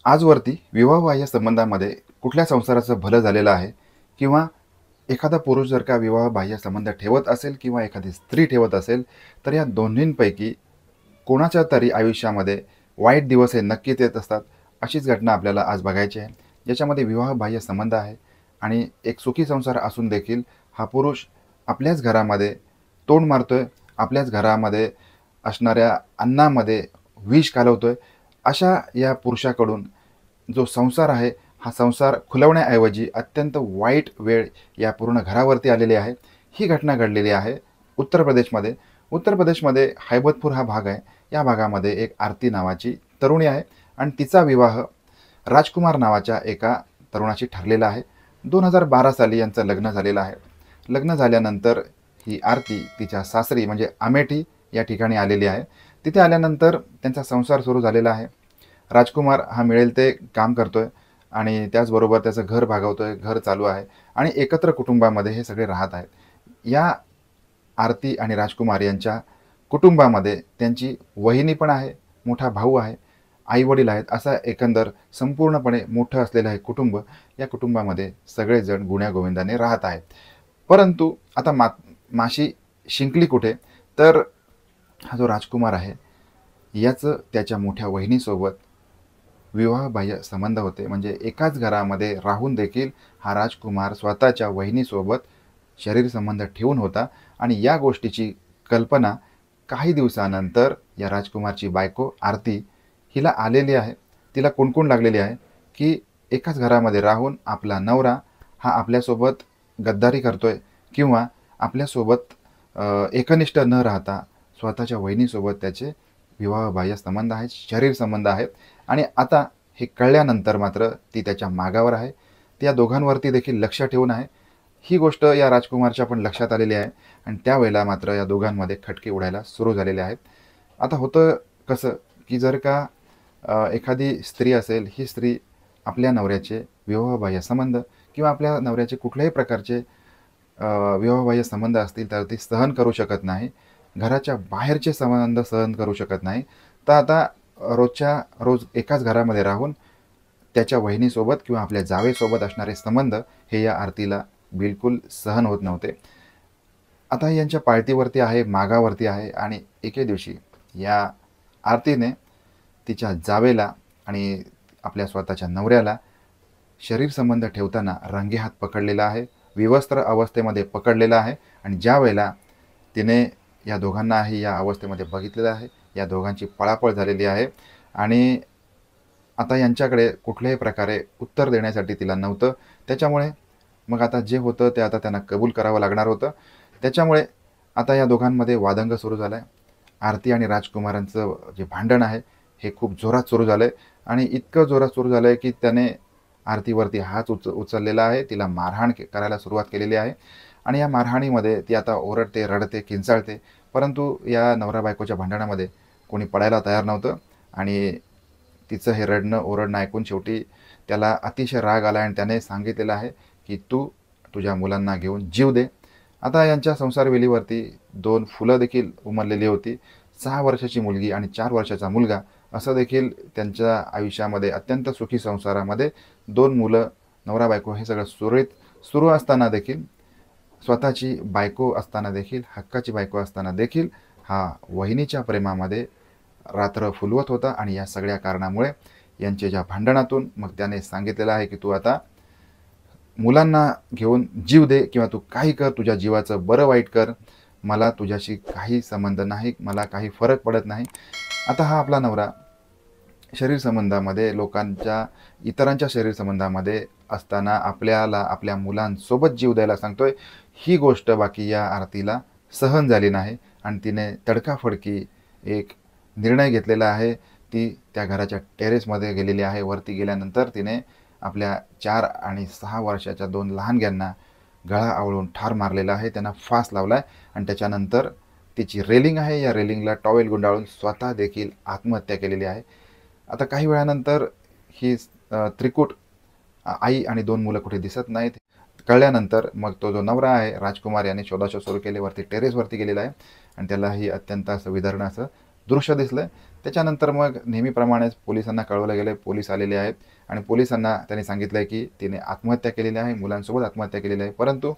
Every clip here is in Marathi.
आजवरती विवाहबाह्य संबंधामध्ये कुठल्या संसाराचं भलं झालेलं आहे किंवा एखादा पुरुष जर का विवाहबाह्य संबंध ठेवत असेल किंवा एखादी स्त्री ठेवत असेल, तर या दोन्हींपैकी कोणाच्या तरी आयुष्यामध्ये वाईट दिवस हे नक्कीच येत असतात. अशीच घटना आपल्याला आज बघायची आहे, ज्याच्यामध्ये विवाहबाह्य संबंध आहे आणि एक सुखी संसार असून देखील हा पुरुष आपल्याच घरामध्ये तोंड मारतोय, आपल्याच घरामध्ये असणाऱ्या अन्नामध्ये विष घालवतोय. अशा या पुरुषाकडून जो संसार आहे, हा संसार खुलवण्याऐवजी अत्यंत वाईट वेळ या पूर्ण घरावरती आलेली आहे. ही घटना घडलेली आहे उत्तर प्रदेशमध्ये. उत्तर प्रदेशमध्ये हैबतपूर हा भाग आहे. या भागामध्ये एक आरती नावाची तरुणी आहे आणि तिचा विवाह राजकुमार नावाच्या एका तरुणाशी ठरलेला आहे. 2012 साली यांचं लग्न झालेलं आहे. लग्न झाल्यानंतर ही आरती तिच्या सासरी म्हणजे अमेठी या ठिकाणी आलेली आहे. तिथे आल्यानंतर त्यांचा संसार सुरू झालेला आहे. राजकुमार हा मिळेल ते काम करतोय आणि त्याचबरोबर त्याचं घर भागवतोय, घर चालू आहे आणि एकत्र कुटुंबामध्ये हे सगळे राहत आहेत. या आरती आणि राजकुमार यांच्या कुटुंबामध्ये त्यांची वहिनी पण आहे, मोठा भाऊ आहे, आई-वडील आहेत. असा एकंदर संपूर्णपणे मोठं असलेलं हे कुटुंब. या कुटुंबामध्ये सगळेजण गुण्यागोविंदाने राहत आहेत. परंतु आता माशी शिंकली कुठे? तर हा जो राजकुमार आहे, याचं त्याच्या मोठ्या वहिनीसोबत विवाहबाह्य संबंध होते. म्हणजे एकाच घरामध्ये राहून देखील हा राजकुमार स्वतःच्या वहिनीसोबत शरीर संबंध ठेवून होता आणि या गोष्टीची कल्पना काही दिवसानंतर या राजकुमारची बायको आरती हिला आलेली आहे. तिला कुणकुण लागलेली आहे, की एकाच घरामध्ये राहून आपला नवरा हा आपल्यासोबत गद्दारी करतोय किंवा आपल्यासोबत एकनिष्ठ न राहता स्वतःच्या वहिनीसोबत त्याचे विवाहबाह्य संबंध आहेत, शरीर संबंध आहेत आणि आता हे कळल्यानंतर मात्र ती त्याच्या मागावर आहे. ती या दोघांवरती देखील लक्ष ठेवून आहे. ही गोष्ट या राजकुमारच्या पण लक्षात आलेली आहे आणि त्यावेळेला मात्र या दोघांमध्ये खटके उडायला सुरू झालेले आहेत. आता होतं कसं, की जर का एखादी स्त्री असेल, ही स्त्री आपल्या नवऱ्याचे विवाहबाह्य संबंध किंवा आपल्या नवऱ्याचे कुठल्याही प्रकारचे विवाहबाह्य संबंध असतील तर ती सहन करू शकत नाही. घराच्या बाहेरचे संबंध सहन करू शकत नाही. तर आता रोजच्या रोज एकाच घरामध्ये राहून त्याच्या वहिनीसोबत किंवा आपल्या जावेसोबत असणारे संबंध हे या आरतीला बिलकुल सहन होत नव्हते. आता यांच्या पाळतीवरती आहे, मागावरती आहे आणि एके दिवशी या आरतीने तिच्या जावेला आणि आपल्या स्वतःच्या नवऱ्याला शरीर संबंध ठेवताना रंगेहात पकडलेला आहे, विवस्त्र अवस्थेमध्ये पकडलेला आहे आणि ज्यावेळेला तिने या दोघांनाही या अवस्थेमध्ये बघितलेलं आहे, या दोघांची पळापळ झालेली आहे आणि आता यांच्याकडे कुठल्याही प्रकारे उत्तर देण्यासाठी तिला नव्हतं. त्याच्यामुळे मग आता जे होतं ते आता त्यांना कबूल करावं लागणार होतं. त्याच्यामुळे आता या दोघांमध्ये वादंग सुरू झाला आहे. आरती आणि राजकुमारांचं जे भांडण आहे, हे खूप जोरात सुरू झालं आहे आणि इतकं जोरात सुरू झालं आहे, की त्याने आरतीवरती हात उचललेला आहे. तिला मारहाण करायला सुरुवात केलेली आहे आणि या मारहाणीमध्ये ती आता ओरडते, रडते, किंचाळते. परंतु या नवरा-बायकोच्या भांडणामध्ये कोणी पडायला तयार नव्हतं आणि तिचं हे रडणं, ओरडणं ऐकून शेवटी त्याला अतिशय राग आला आणि त्याने सांगितलेलं आहे, की "तू तुझ्या मुलांना घेऊन जीव दे." आता यांच्या संसारवेलीवरती 2 फुलं देखील उमललेली होती. 6 वर्षाची मुलगी आणि 4 वर्षाचा मुलगा असं देखील त्यांच्या आयुष्यामध्ये अत्यंत सुखी संसारामध्ये 2 मुलं, नवरा-बायको हे सगळं सुरळीत सुरू असताना देखील, स्वतःची बायको असताना देखील, हक्काची बायको असताना देखील हा वहिनीच्या प्रेमामध्ये रात्र फुलवत होता आणि या सगळ्या कारणामुळे यांच्या ज्या भांडणातून मग त्याने सांगितलेलं आहे, की "तू आता मुलांना घेऊन जीव दे किंवा तू काही कर, तुझ्या जीवाचं बरं वाईट कर. मला तुझ्याशी काही संबंध नाही, मला काही फरक पडत नाही." आता हा आपला नवरा शरीर संबंधामध्ये इतरांच्या शरीर संबंधामध्ये असताना आपल्याला आपल्या मुलांसोबत जीव द्यायला सांगतोय. ही गोष्ट बाकी या आरतीला सहन झाली नाही आणि तिने तडकाफडकी एक निर्णय घेतलेला आहे. ती त्या घराच्या टेरेसमध्ये गेलेली आहे. वरती गेल्यानंतर तिने आपल्या 4 आणि 6 वर्षाच्या 2 लहानग्यांना गळा आवळून ठार मारलेला आहे. त्यांना फास लावला आहे आणि त्याच्यानंतर तिची रेलिंग आहे, या रेलिंगला टॉवेल गुंडाळून स्वतः देखील आत्महत्या केलेली आहे. आता काही वेळानंतर ही त्रिकूट आई आणि 2 मुलं कुठे दिसत नाहीत. कळल्यानंतर मग तो जो नवरा आहे राजकुमार याने शोधाशोध सुरू केली. वरती टेरेसवरती गेलेला आहे आणि त्यालाही अत्यंत असं विदर्भ असं दृश्य दिसलं. त्याच्यानंतर मग नेहमीप्रमाणेच पोलिसांना कळवलं गेलं. पोलीस आलेले आहेत आणि पोलिसांना त्यांनी सांगितलं की तिने आत्महत्या केलेली आहे, मुलांसोबत आत्महत्या केलेली आहे. परंतु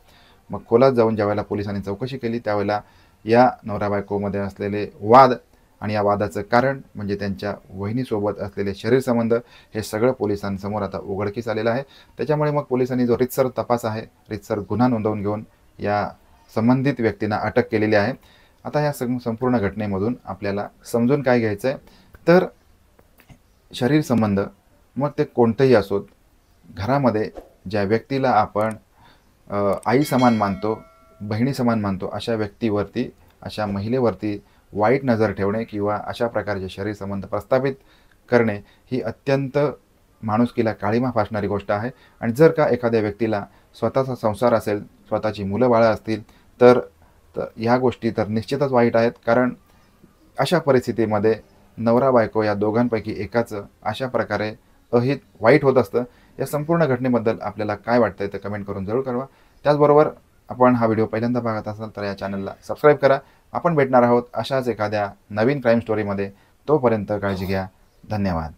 मग खोलात जाऊन ज्यावेळेला पोलिसांनी चौकशी केली त्यावेळेला या नवरा-बायकोमध्ये असलेले वाद आणि या वादाचं कारण म्हणजे त्यांच्या वहिनीसोबत असलेले शरीर संबंध हे सगळं पोलिसांसमोर आता उघडकीस आलेलं आहे. त्याच्यामुळे मग पोलिसांनी जो रीतसर तपास आहे, रीतसर गुन्हा नोंदवून घेऊन या संबंधित व्यक्तींना अटक केलेली आहे. आता या संपूर्ण घटनेमधून आपल्याला समजून काय घ्यायचं आहे, तर शरीर संबंध मग ते कोणतेही असोत, घरामध्ये ज्या व्यक्तीला आपण आई समान मानतो, बहिणी समान मानतो, अशा व्यक्तीवरती, अशा महिलेवरती वाईट नजर ठेवणे किंवा अशा प्रकारचे शरीर संबंध प्रस्थापित करणे ही अत्यंत माणुसकीला काळिमा फासणारी गोष्ट आहे. आणि जर का एखाद्या व्यक्तीला स्वतःचा संसार असेल, स्वतःची मुलं-बाळं असतील, तर तर ह्या गोष्टी तर निश्चितच वाईट आहेत. कारण अशा परिस्थितीमध्ये नवरा-बायको या दोघांपैकी एकाचं अशा प्रकारे अहित वाईट होत असतं. या संपूर्ण घटनेबद्दल आपल्याला काय वाटतंय ते कमेंट करून जरूर कळवा. त्याचबरोबर आपण हा व्हिडिओ पहिल्यांदा पाहत असाल तर या चॅनलला सबस्क्राईब करा. आपण भेटणार आहोत अशाच एखाद्या नवीन क्राईम स्टोरीमध्ये. तोपर्यंत काळजी घ्या. धन्यवाद.